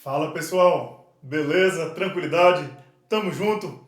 Fala pessoal, beleza? Tranquilidade? Tamo junto?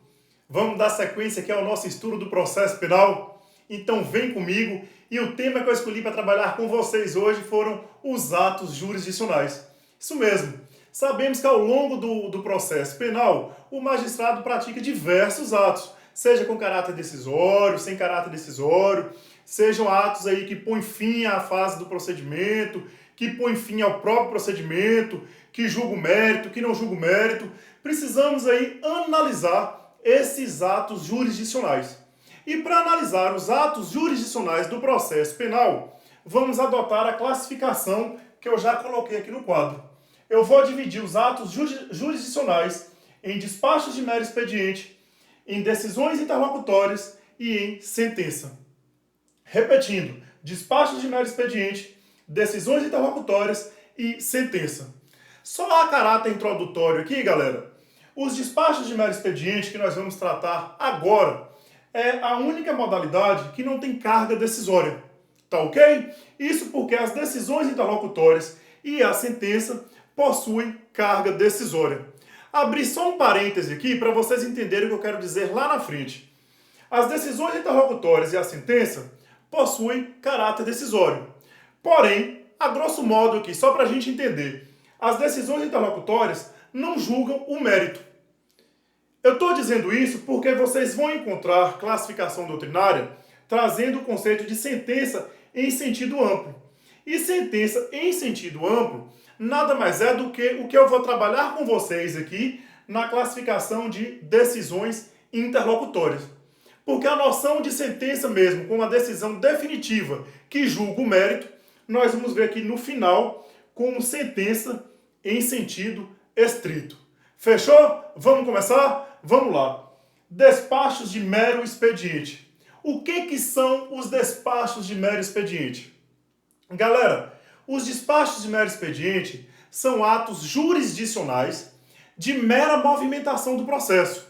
Vamos dar sequência aqui ao nosso estudo do processo penal? Então vem comigo e o tema que eu escolhi para trabalhar com vocês hoje foram os atos jurisdicionais. Isso mesmo, sabemos que ao longo do processo penal o magistrado pratica diversos atos, seja com caráter decisório, sem caráter decisório, sejam atos aí que põem fim à fase do procedimento, que põem fim ao próprio procedimento, que julga o mérito, que não julga o mérito. Precisamos aí analisar esses atos jurisdicionais. E para analisar os atos jurisdicionais do processo penal, vamos adotar a classificação que eu já coloquei aqui no quadro. Eu vou dividir os atos jurisdicionais em despachos de mero expediente, em decisões interlocutórias e em sentença. Repetindo, despachos de mero expediente, decisões interlocutórias e sentença. Só a caráter introdutório aqui, galera. Os despachos de mero expediente que nós vamos tratar agora é a única modalidade que não tem carga decisória. Tá ok? Isso porque as decisões interlocutórias e a sentença possuem carga decisória. Abri só um parêntese aqui para vocês entenderem o que eu quero dizer lá na frente. As decisões interlocutórias e a sentença possuem caráter decisório. Porém, a grosso modo aqui, só para a gente entender, as decisões interlocutórias não julgam o mérito. Eu estou dizendo isso porque vocês vão encontrar classificação doutrinária trazendo o conceito de sentença em sentido amplo. E sentença em sentido amplo nada mais é do que o que eu vou trabalhar com vocês aqui na classificação de decisões interlocutórias. Porque a noção de sentença mesmo, com a decisão definitiva que julga o mérito, nós vamos ver aqui no final como sentença em sentido estrito. Fechou? Vamos começar? Vamos lá. Despachos de mero expediente. O que são os despachos de mero expediente? Galera, os despachos de mero expediente são atos jurisdicionais de mera movimentação do processo.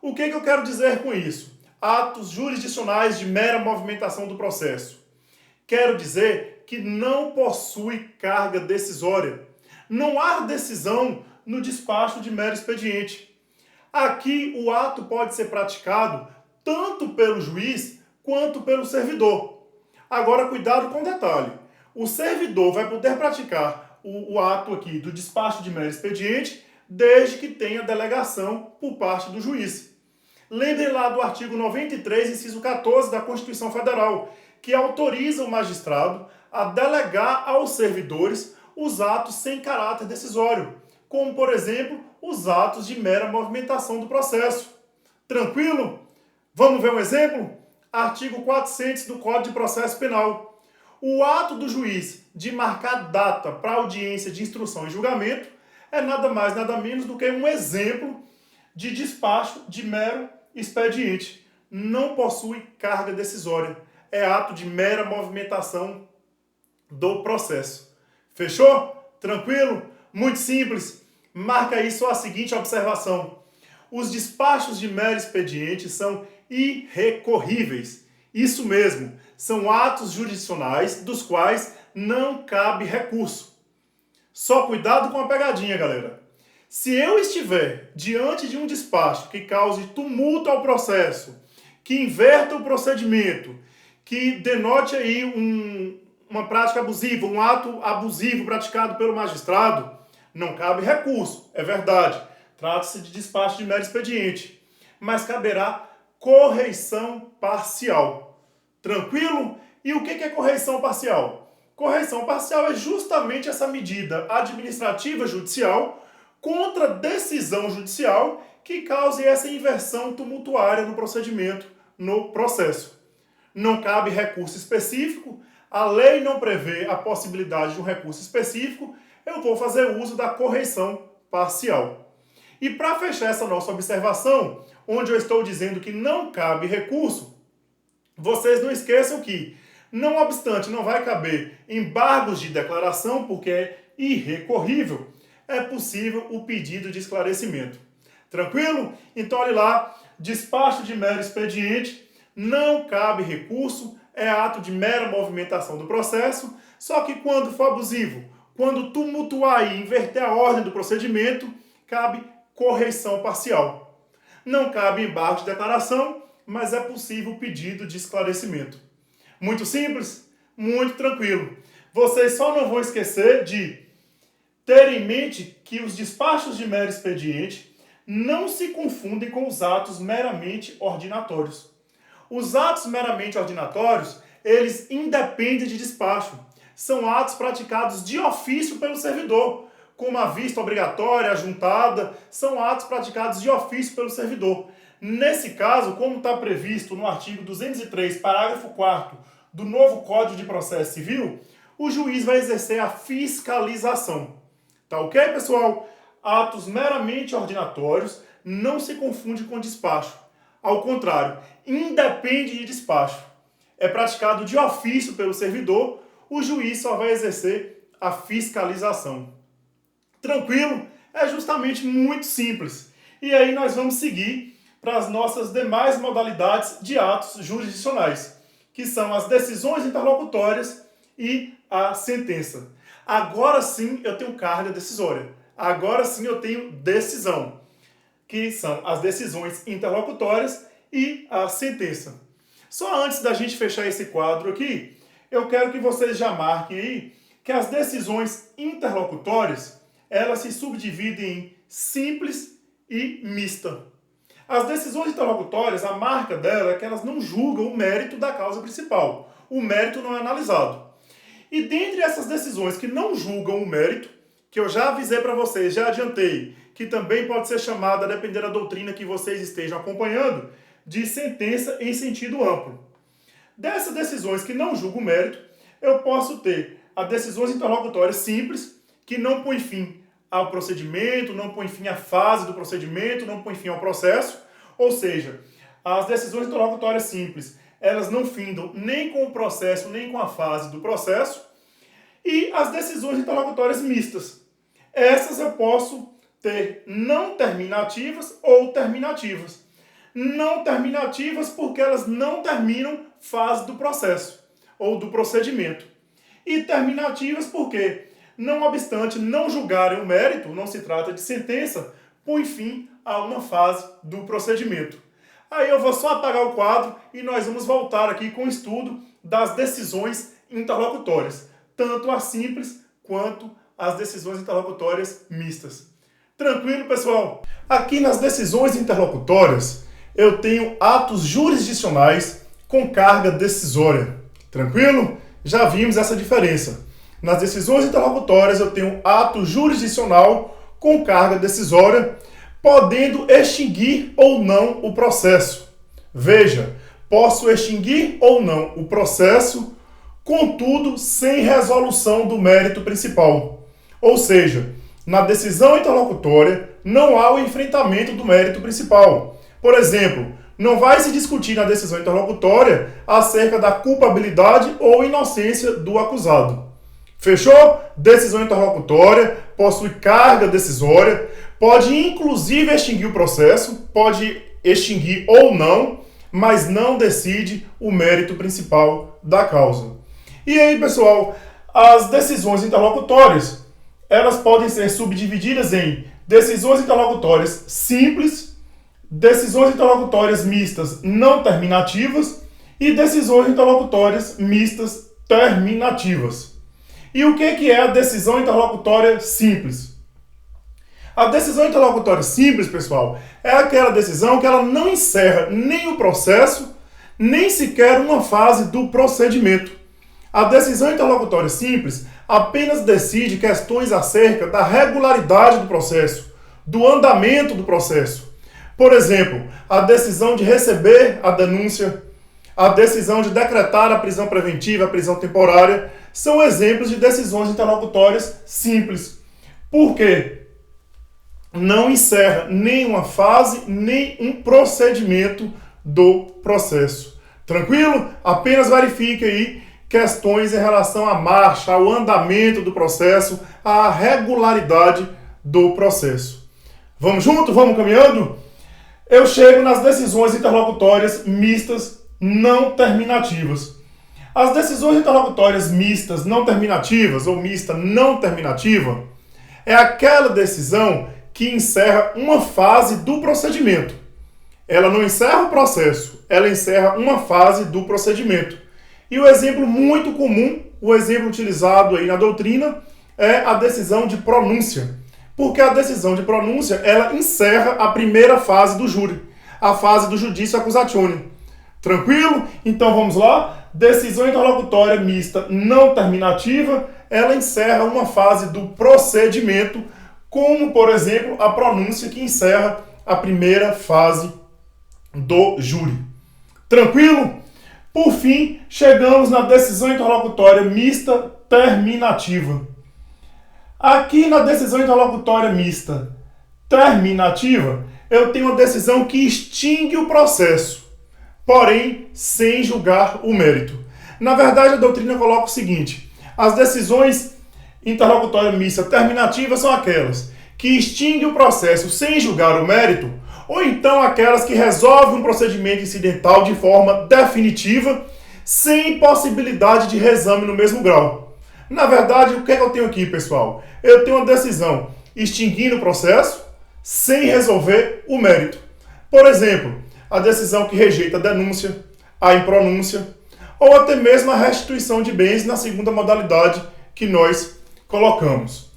O que eu quero dizer com isso? Atos jurisdicionais de mera movimentação do processo. Quero dizer que não possui carga decisória. Não há decisão no despacho de mero expediente. Aqui o ato pode ser praticado tanto pelo juiz quanto pelo servidor. Agora cuidado com o detalhe. O servidor vai poder praticar o ato aqui do despacho de mero expediente desde que tenha delegação por parte do juiz. Lembrem lá do artigo 93, inciso 14 da Constituição Federal, que autoriza o magistrado a delegar aos servidores os atos sem caráter decisório, como, por exemplo, os atos de mera movimentação do processo. Tranquilo? Vamos ver um exemplo? Artigo 400 do Código de Processo Penal. O ato do juiz de marcar data para audiência de instrução e julgamento é nada mais, nada menos do que um exemplo de despacho de mero expediente. Não possui carga decisória. É ato de mera movimentação do processo. Fechou? Tranquilo? Muito simples. Marca aí só a seguinte observação. Os despachos de mero expediente são irrecorríveis. Isso mesmo, são atos jurisdicionais dos quais não cabe recurso. Só cuidado com a pegadinha, galera. Se eu estiver diante de um despacho que cause tumulto ao processo, que inverta o procedimento, que denote aí uma prática abusiva, um ato abusivo praticado pelo magistrado, não cabe recurso, é verdade. Trata-se de despacho de mero expediente, mas caberá correição parcial. Tranquilo? E o que é correição parcial? Correição parcial é justamente essa medida administrativa judicial contra decisão judicial que cause essa inversão tumultuária no procedimento, no processo. Não cabe recurso específico, a lei não prevê a possibilidade de um recurso específico, eu vou fazer uso da correição parcial. E para fechar essa nossa observação, onde eu estou dizendo que não cabe recurso, vocês não esqueçam que, não obstante não vai caber embargos de declaração, porque é irrecorrível, é possível o pedido de esclarecimento. Tranquilo? Então, olha lá, despacho de mero expediente, não cabe recurso, é ato de mera movimentação do processo, só que quando for abusivo, Quando tumultuar e inverter a ordem do procedimento, cabe correição parcial. Não cabe embargo de declaração, mas é possível o pedido de esclarecimento. Muito simples, muito tranquilo. Vocês só não vão esquecer de ter em mente que os despachos de mero expediente não se confundem com os atos meramente ordinatórios. Os atos meramente ordinatórios, eles independem de despacho. São atos praticados de ofício pelo servidor, como a vista obrigatória, a juntada, são atos praticados de ofício pelo servidor. Nesse caso, como está previsto no artigo 203, parágrafo 4º do novo Código de Processo Civil, o juiz vai exercer a fiscalização. Tá ok, pessoal? Atos meramente ordinatórios não se confunde com despacho. Ao contrário, independe de despacho. É praticado de ofício pelo servidor, o juiz só vai exercer a fiscalização. Tranquilo? É justamente muito simples. E aí nós vamos seguir para as nossas demais modalidades de atos jurisdicionais, que são as decisões interlocutórias e a sentença. Agora sim eu tenho carga decisória. Agora sim eu tenho decisão, que são as decisões interlocutórias e a sentença. Só antes da gente fechar esse quadro aqui, eu quero que vocês já marquem aí que as decisões interlocutórias, elas se subdividem em simples e mista. As decisões interlocutórias, a marca dela é que elas não julgam o mérito da causa principal. O mérito não é analisado. E dentre essas decisões que não julgam o mérito, que eu já avisei para vocês, já adiantei, que também pode ser chamada, a depender da doutrina que vocês estejam acompanhando, de sentença em sentido amplo. Dessas decisões que não julgam o mérito, eu posso ter as decisões interlocutórias simples, que não põem fim ao procedimento, não põem fim à fase do procedimento, não põem fim ao processo. Ou seja, as decisões interlocutórias simples, elas não findam nem com o processo, nem com a fase do processo. E as decisões interlocutórias mistas. Essas eu posso ter não terminativas ou terminativas. Não terminativas porque elas não terminam fase do processo ou do procedimento. E terminativas porque, não obstante não julgarem o mérito, não se trata de sentença, põe fim a uma fase do procedimento. Aí eu vou só apagar o quadro e nós vamos voltar aqui com o estudo das decisões interlocutórias, tanto as simples quanto as decisões interlocutórias mistas. Tranquilo, pessoal? Aqui nas decisões interlocutórias, eu tenho atos jurisdicionais com carga decisória. Tranquilo? Já vimos essa diferença. Nas decisões interlocutórias, eu tenho ato jurisdicional com carga decisória, podendo extinguir ou não o processo. Veja, posso extinguir ou não o processo, contudo, sem resolução do mérito principal. Ou seja, na decisão interlocutória, não há o enfrentamento do mérito principal. Por exemplo, não vai se discutir na decisão interlocutória acerca da culpabilidade ou inocência do acusado. Fechou? Decisão interlocutória possui carga decisória, pode inclusive extinguir o processo, pode extinguir ou não, mas não decide o mérito principal da causa. E aí, pessoal, as decisões interlocutórias, elas podem ser subdivididas em decisões interlocutórias simples, decisões interlocutórias mistas não terminativas e decisões interlocutórias mistas terminativas. E o que é a decisão interlocutória simples? A decisão interlocutória simples, pessoal, é aquela decisão que ela não encerra nem o processo, nem sequer uma fase do procedimento. A decisão interlocutória simples apenas decide questões acerca da regularidade do processo, do andamento do processo. Por exemplo, a decisão de receber a denúncia, a decisão de decretar a prisão preventiva, a prisão temporária, são exemplos de decisões interlocutórias simples. Por quê? Não encerra nem uma fase, nem um procedimento do processo. Tranquilo? Apenas verifique aí questões em relação à marcha, ao andamento do processo, à regularidade do processo. Vamos junto? Vamos caminhando? Eu chego nas decisões interlocutórias mistas não terminativas. As decisões interlocutórias mistas não terminativas ou mista não terminativa é aquela decisão que encerra uma fase do procedimento. Ela não encerra o processo, ela encerra uma fase do procedimento. E o exemplo muito comum, o exemplo utilizado aí na doutrina, é a decisão de pronúncia. Porque a decisão de pronúncia, ela encerra a primeira fase do júri, a fase do judício accusatione. Tranquilo? Então vamos lá. Decisão interlocutória mista não terminativa, ela encerra uma fase do procedimento, como, por exemplo, a pronúncia que encerra a primeira fase do júri. Tranquilo? Por fim, chegamos na decisão interlocutória mista terminativa. Aqui na decisão interlocutória mista terminativa, eu tenho uma decisão que extingue o processo, porém sem julgar o mérito. Na verdade, a doutrina coloca o seguinte: as decisões interlocutória mista terminativa são aquelas que extinguem o processo sem julgar o mérito, ou então aquelas que resolvem um procedimento incidental de forma definitiva, sem possibilidade de reexame no mesmo grau. Na verdade, o que é que eu tenho aqui, pessoal? Eu tenho uma decisão extinguindo o processo sem resolver o mérito. Por exemplo, a decisão que rejeita a denúncia, a impronúncia, ou até mesmo a restituição de bens na segunda modalidade que nós colocamos.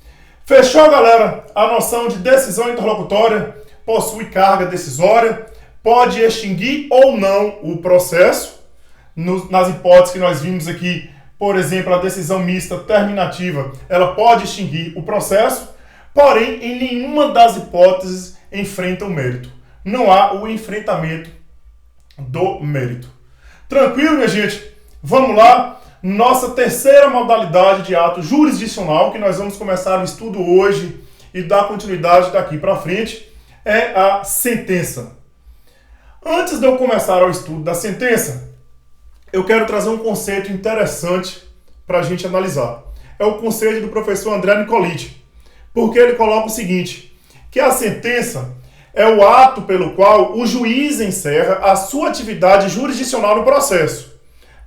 Fechou, galera? A noção de decisão interlocutória possui carga decisória, pode extinguir ou não o processo, nas hipóteses que nós vimos aqui. Por exemplo, a decisão mista terminativa, ela pode extinguir o processo, porém, em nenhuma das hipóteses enfrenta o mérito. Não há o enfrentamento do mérito. Tranquilo, minha gente? Vamos lá. Nossa terceira modalidade de ato jurisdicional, que nós vamos começar o estudo hoje e dar continuidade daqui para frente, é a sentença. Antes de eu começar o estudo da sentença, eu quero trazer um conceito interessante para a gente analisar. É o conceito do professor André Nicoliti, porque ele coloca o seguinte, que a sentença é o ato pelo qual o juiz encerra a sua atividade jurisdicional no processo.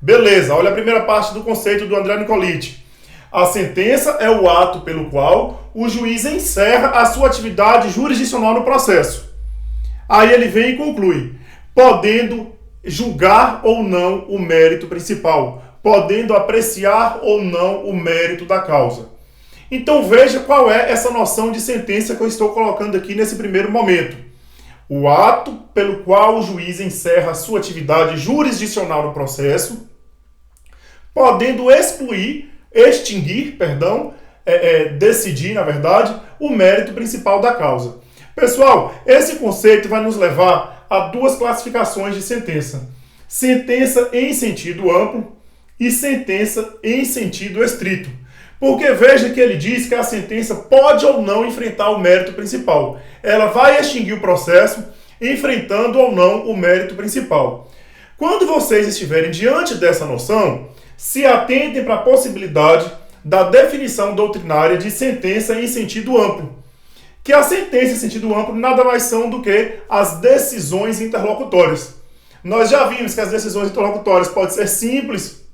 Beleza, olha a primeira parte do conceito do André Nicoliti. A sentença é o ato pelo qual o juiz encerra a sua atividade jurisdicional no processo. Aí ele vem e conclui, podendo julgar ou não o mérito principal, podendo apreciar ou não o mérito da causa. Então veja qual é essa noção de sentença que eu estou colocando aqui nesse primeiro momento. O ato pelo qual o juiz encerra a sua atividade jurisdicional no processo, podendo decidir, na verdade, o mérito principal da causa. Pessoal, esse conceito vai nos levar a duas classificações de sentença. Sentença em sentido amplo e sentença em sentido estrito. Porque veja que ele diz que a sentença pode ou não enfrentar o mérito principal. Ela vai extinguir o processo, enfrentando ou não o mérito principal. Quando vocês estiverem diante dessa noção, se atentem para a possibilidade da definição doutrinária de sentença em sentido amplo. Que a sentença em sentido amplo nada mais são do que as decisões interlocutórias. Nós já vimos que as decisões interlocutórias podem ser simples,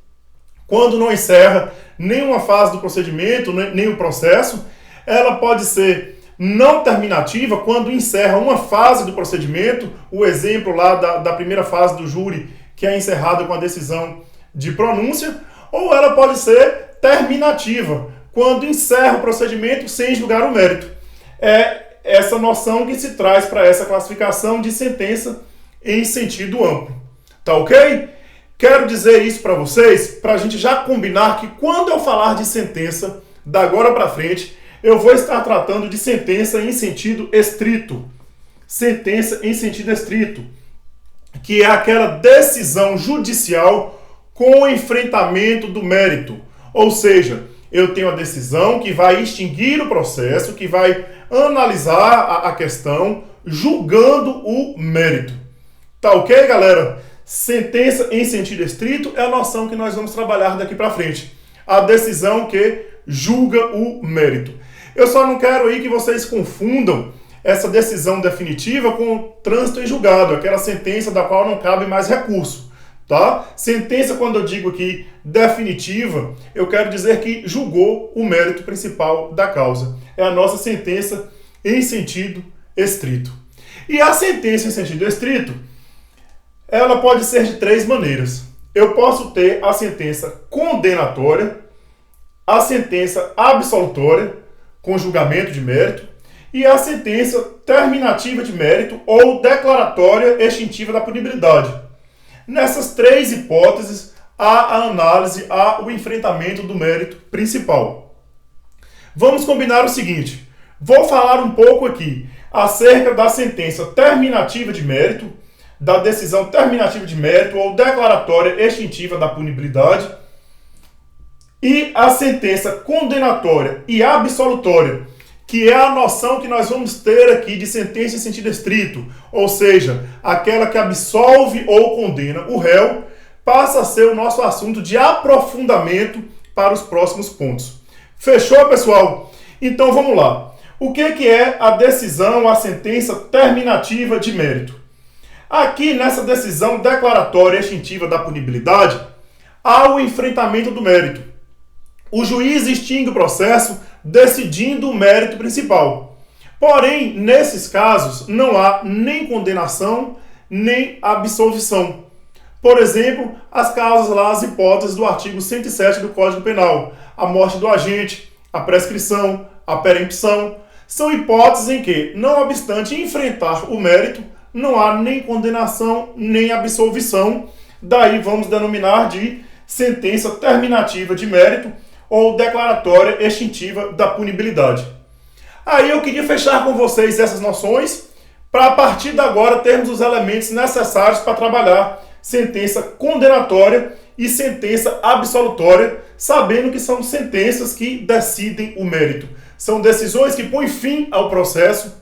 quando não encerra nenhuma fase do procedimento, nem o processo. Ela pode ser não terminativa, quando encerra uma fase do procedimento, o exemplo lá da primeira fase do júri, que é encerrada com a decisão de pronúncia, ou ela pode ser terminativa, quando encerra o procedimento sem julgar o mérito. É essa noção que se traz para essa classificação de sentença em sentido amplo. Tá ok? Quero dizer isso para vocês, para a gente já combinar que quando eu falar de sentença, da agora para frente, eu vou estar tratando de sentença em sentido estrito. Sentença em sentido estrito, que é aquela decisão judicial com enfrentamento do mérito. Ou seja, eu tenho a decisão que vai extinguir o processo, que vai analisar a questão, julgando o mérito. Tá ok, galera? Sentença em sentido estrito é a noção que nós vamos trabalhar daqui para frente. A decisão que julga o mérito. Eu só não quero aí que vocês confundam essa decisão definitiva com trânsito em julgado, aquela sentença da qual não cabe mais recurso. tá? Sentença, quando eu digo aqui definitiva, eu quero dizer que julgou o mérito principal da causa. É a nossa sentença em sentido estrito. E a sentença em sentido estrito, ela pode ser de três maneiras. Eu posso ter a sentença condenatória, a sentença absolutória, com julgamento de mérito, e a sentença terminativa de mérito ou declaratória extintiva da punibilidade. Nessas três hipóteses, há a análise, há o enfrentamento do mérito principal. Vamos combinar o seguinte: vou falar um pouco aqui acerca da sentença terminativa de mérito, da decisão terminativa de mérito ou declaratória extintiva da punibilidade, e a sentença condenatória e absolutória, que é a noção que nós vamos ter aqui de sentença em sentido estrito, ou seja, aquela que absolve ou condena o réu, passa a ser o nosso assunto de aprofundamento para os próximos pontos. Fechou, pessoal? Então vamos lá. O que é a decisão, a sentença terminativa de mérito? Aqui nessa decisão declaratória extintiva da punibilidade, há o enfrentamento do mérito. O juiz extingue o processo decidindo o mérito principal. Porém, nesses casos, não há nem condenação, nem absolvição. Por exemplo, as causas lá, as hipóteses do artigo 107 do Código Penal, a morte do agente, a prescrição, a perempção, são hipóteses em que, não obstante enfrentar o mérito, não há nem condenação, nem absolvição. Daí vamos denominar de sentença terminativa de mérito ou declaratória extintiva da punibilidade. Aí eu queria fechar com vocês essas noções para a partir de agora termos os elementos necessários para trabalhar sentença condenatória e sentença absolutória, sabendo que são sentenças que decidem o mérito. São decisões que põem fim ao processo,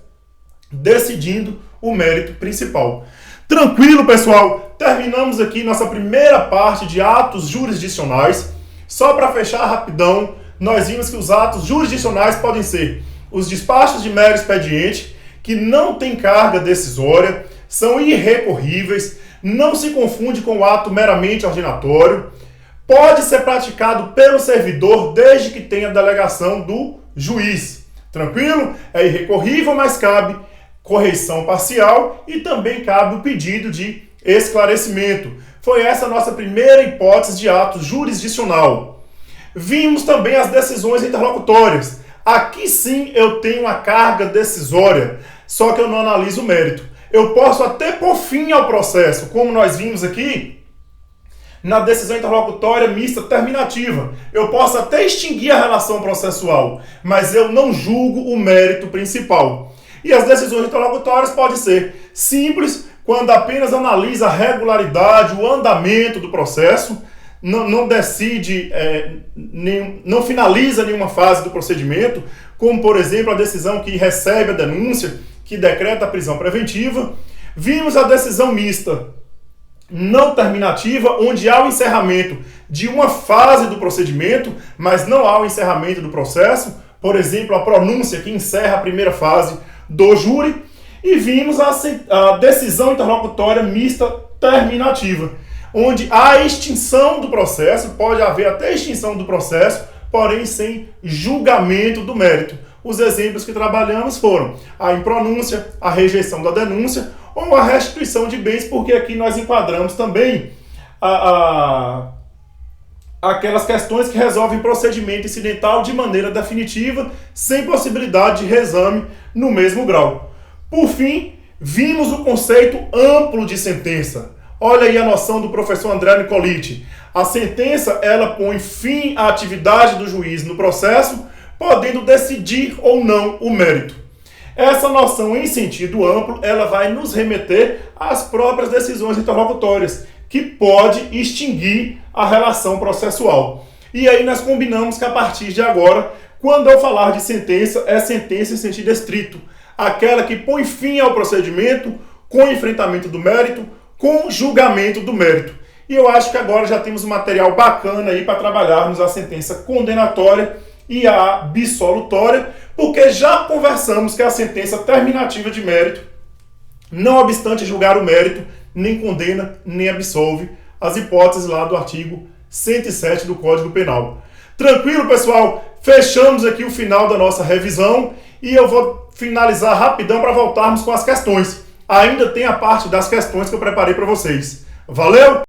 decidindo o mérito principal. Tranquilo, pessoal? Terminamos aqui nossa primeira parte de atos jurisdicionais. Só para fechar rapidão, nós vimos que os atos jurisdicionais podem ser os despachos de mero expediente, que não têm carga decisória, são irrecorríveis, não se confunde com o ato meramente ordinatório, pode ser praticado pelo servidor desde que tenha delegação do juiz. Tranquilo? É irrecorrível, mas cabe correição parcial e também cabe o pedido de esclarecimento. Foi essa a nossa primeira hipótese de ato jurisdicional. Vimos também as decisões interlocutórias. Aqui sim eu tenho a carga decisória, só que eu não analiso o mérito. Eu posso até pôr fim ao processo, como nós vimos aqui na decisão interlocutória mista terminativa. Eu posso até extinguir a relação processual, mas eu não julgo o mérito principal. E as decisões interlocutórias podem ser simples, quando apenas analisa a regularidade, o andamento do processo, não decide, não finaliza nenhuma fase do procedimento, como, por exemplo, a decisão que recebe a denúncia, que decreta a prisão preventiva. Vimos a decisão mista não terminativa, onde há o encerramento de uma fase do procedimento, mas não há o encerramento do processo, por exemplo, a pronúncia que encerra a primeira fase do júri. E vimos a decisão interlocutória mista terminativa, onde há a extinção do processo, pode haver até extinção do processo, porém sem julgamento do mérito. Os exemplos que trabalhamos foram a impronúncia, a rejeição da denúncia ou a restituição de bens, porque aqui nós enquadramos também aquelas questões que resolvem procedimento incidental de maneira definitiva, sem possibilidade de reexame no mesmo grau. Por fim, vimos o conceito amplo de sentença. Olha aí a noção do professor André Nicoliti. A sentença, ela põe fim à atividade do juiz no processo, podendo decidir ou não o mérito. Essa noção em sentido amplo, ela vai nos remeter às próprias decisões interlocutórias, que pode extinguir a relação processual. E aí nós combinamos que a partir de agora, quando eu falar de sentença, é sentença em sentido estrito, aquela que põe fim ao procedimento com enfrentamento do mérito, com julgamento do mérito. E eu acho que agora já temos um material bacana aí para trabalharmos a sentença condenatória e a absolutória, porque já conversamos que a sentença terminativa de mérito, não obstante julgar o mérito, nem condena, nem absolve as hipóteses lá do artigo 107 do Código Penal. Tranquilo, pessoal? Fechamos aqui o final da nossa revisão e eu vou finalizar rapidão para voltarmos com as questões. Ainda tem a parte das questões que eu preparei para vocês. Valeu?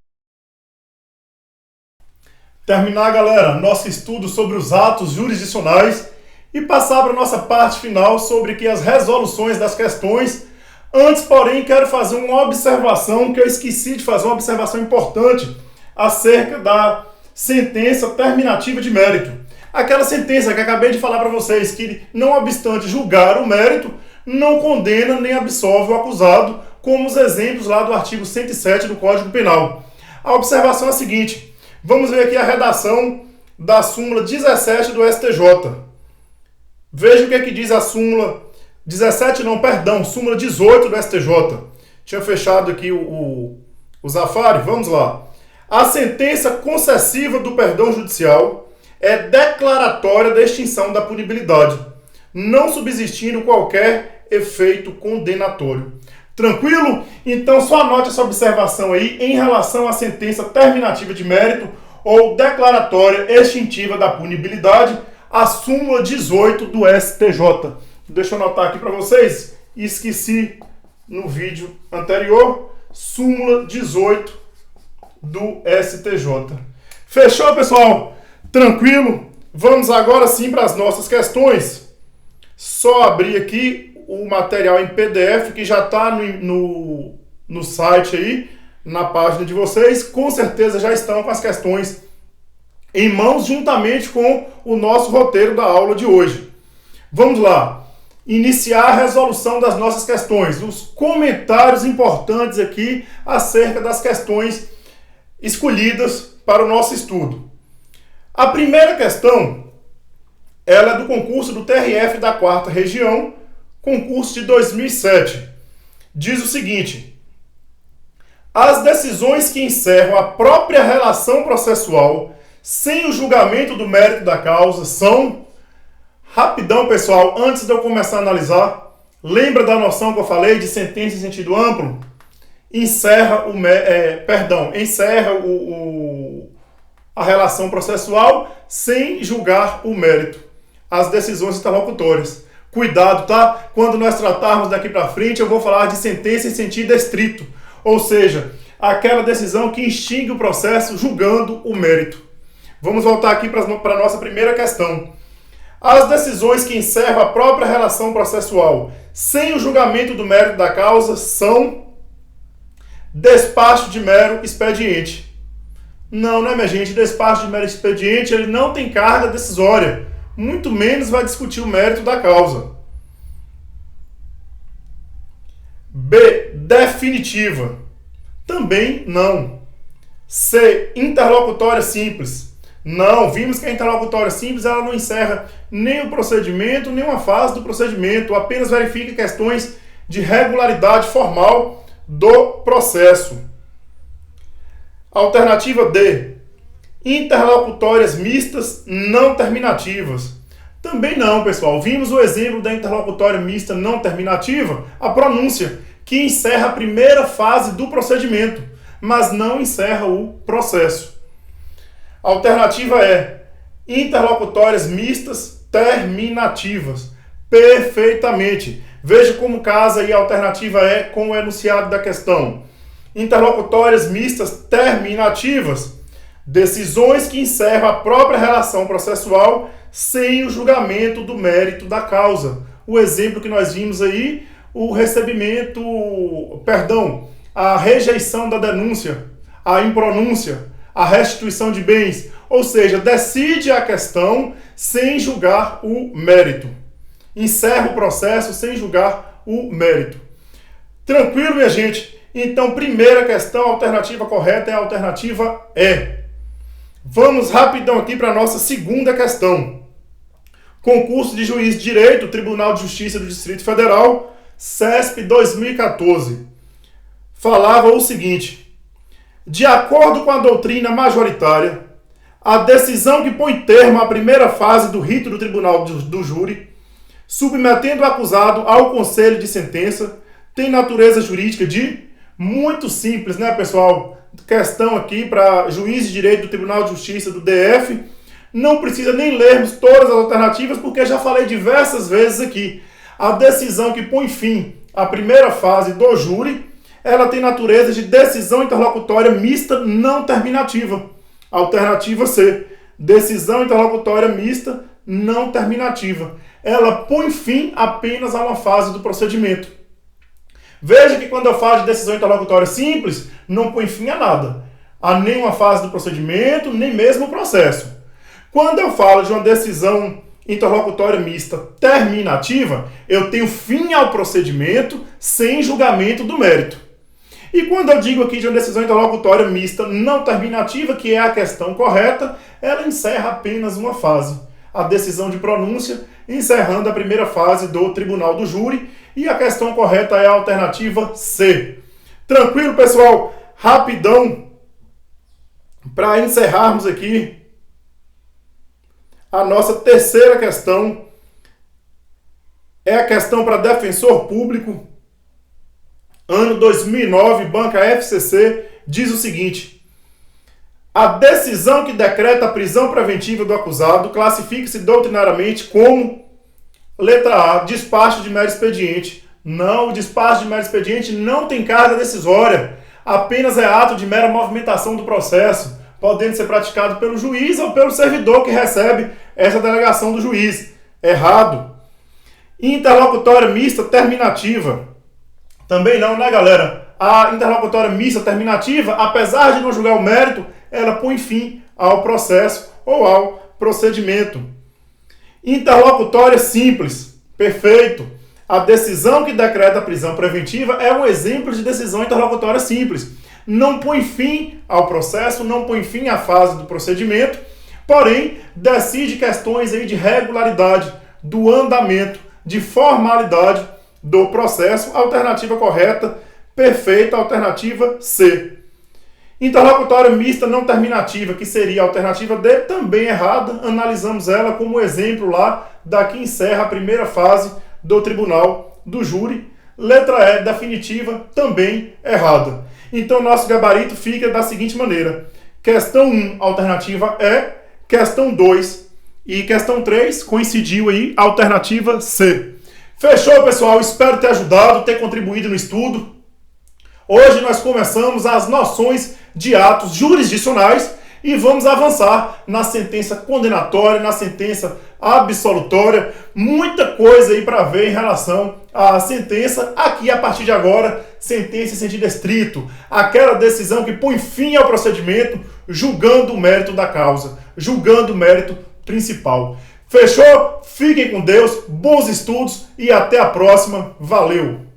Terminar, galera, nosso estudo sobre os atos jurisdicionais e passar para a nossa parte final sobre que as resoluções das questões. Antes, porém, quero fazer uma observação que eu esqueci de fazer, uma observação importante acerca da sentença terminativa de mérito. Aquela sentença que acabei de falar para vocês, que não obstante julgar o mérito, não condena nem absolve o acusado, como os exemplos lá do artigo 107 do Código Penal. A observação é a seguinte, vamos ver aqui a redação da súmula 17 do STJ. Veja o que é que diz a súmula 17, não, perdão, súmula 18 do STJ. Tinha fechado aqui o Zafari, vamos lá. A sentença concessiva do perdão judicial é declaratória da extinção da punibilidade, não subsistindo qualquer efeito condenatório. Tranquilo? Então só anote essa observação aí em relação à sentença terminativa de mérito ou declaratória extintiva da punibilidade, a súmula 18 do STJ. Deixa eu anotar aqui para vocês, esqueci no vídeo anterior, súmula 18 do STJ. Fechou, pessoal? Tranquilo? Vamos agora sim para as nossas questões. Só abrir aqui o material em PDF que já está no site aí, na página de vocês. Com certeza já estão com as questões em mãos, juntamente com o nosso roteiro da aula de hoje. Vamos lá. Iniciar a resolução das nossas questões. Os comentários importantes aqui acerca das questões escolhidas para o nosso estudo. A primeira questão, ela é do concurso do TRF da 4ª Região, concurso de 2007. Diz o seguinte: as decisões que encerram a própria relação processual sem o julgamento do mérito da causa são... Rapidão, pessoal, antes de eu começar a analisar, lembra da noção que eu falei de sentença em sentido amplo? Encerra a relação processual sem julgar o mérito, as decisões interlocutórias. Cuidado, tá? Quando nós tratarmos daqui para frente, eu vou falar de sentença em sentido estrito, ou seja, aquela decisão que extingue o processo julgando o mérito. Vamos voltar aqui para a nossa primeira questão. As decisões que encerram a própria relação processual sem o julgamento do mérito da causa são despacho de mero expediente. Não, né, minha gente? Despacho de mero expediente, ele não tem carga decisória, muito menos vai discutir o mérito da causa. B. Definitiva. Também não. C. Interlocutória simples. Não, vimos que a interlocutória simples ela não encerra nem o procedimento, nem uma fase do procedimento, apenas verifica questões de regularidade formal do processo. Alternativa D. Interlocutórias mistas não terminativas. Também não, pessoal. Vimos o exemplo da interlocutória mista não terminativa, a pronúncia, que encerra a primeira fase do procedimento, mas não encerra o processo. A alternativa é interlocutórias mistas terminativas. Perfeitamente. Veja como casa aí a alternativa é com o enunciado da questão. Interlocutórias mistas terminativas. Decisões que encerram a própria relação processual sem o julgamento do mérito da causa. O exemplo que nós vimos aí, a rejeição da denúncia, a impronúncia, a restituição de bens, ou seja, decide a questão sem julgar o mérito. Encerra o processo sem julgar o mérito. Tranquilo, minha gente? Então, primeira questão, a alternativa correta é a alternativa E. Vamos rapidão aqui para a nossa segunda questão. Concurso de juiz de direito, Tribunal de Justiça do Distrito Federal, CESP 2014. Falava o seguinte: de acordo com a doutrina majoritária, a decisão que põe termo à primeira fase do rito do tribunal do júri, submetendo o acusado ao conselho de sentença, tem natureza jurídica de Muito simples, né, pessoal? Questão aqui para juiz de direito do Tribunal de Justiça do DF. Não precisa nem lermos todas as alternativas, porque já falei diversas vezes aqui. A decisão que põe fim à primeira fase do júri, ela tem natureza de decisão interlocutória mista não terminativa. Alternativa C. Decisão interlocutória mista não terminativa. Ela põe fim apenas a uma fase do procedimento. Veja que quando eu falo de decisão interlocutória simples, não põe fim a nada. A nenhuma fase do procedimento, nem mesmo o processo. Quando eu falo de uma decisão interlocutória mista terminativa, eu tenho fim ao procedimento sem julgamento do mérito. E quando eu digo aqui de uma decisão interlocutória mista não terminativa, que é a questão correta, ela encerra apenas uma fase. A decisão de pronúncia, encerrando a primeira fase do tribunal do júri, e a questão correta é a alternativa C. Tranquilo, pessoal? Rapidão, para encerrarmos aqui a nossa terceira questão, é a questão para defensor público, ano 2009, banca FCC, diz o seguinte: a decisão que decreta a prisão preventiva do acusado classifica-se doutrinariamente como, letra A, despacho de mero expediente. Não, o despacho de mero expediente não tem carga decisória, apenas é ato de mera movimentação do processo, podendo ser praticado pelo juiz ou pelo servidor que recebe essa delegação do juiz. Errado. Interlocutória mista terminativa. Também não, né, galera? A interlocutória mista terminativa, apesar de não julgar o mérito, ela põe fim ao processo ou ao procedimento. Interlocutória simples. Perfeito. A decisão que decreta a prisão preventiva é um exemplo de decisão interlocutória simples. Não põe fim ao processo, não põe fim à fase do procedimento, porém, decide questões aí de regularidade, do andamento, de formalidade do processo. Alternativa correta, perfeita, alternativa C. Interlocutória mista não terminativa, que seria a alternativa D, também errada. Analisamos ela como exemplo lá da que encerra a primeira fase do tribunal do júri. Letra E, definitiva, também errada. Então, nosso gabarito fica da seguinte maneira: questão 1, alternativa E, questão 2 e questão 3, coincidiu aí, alternativa C. Fechou, pessoal? Espero ter ajudado, ter contribuído no estudo. Hoje nós começamos as noções de atos jurisdicionais e vamos avançar na sentença condenatória, na sentença absolutória. Muita coisa aí para ver em relação à sentença. Aqui, a partir de agora, sentença em sentido estrito. Aquela decisão que põe fim ao procedimento, julgando o mérito da causa, julgando o mérito principal. Fechou? Fiquem com Deus, bons estudos e até a próxima. Valeu!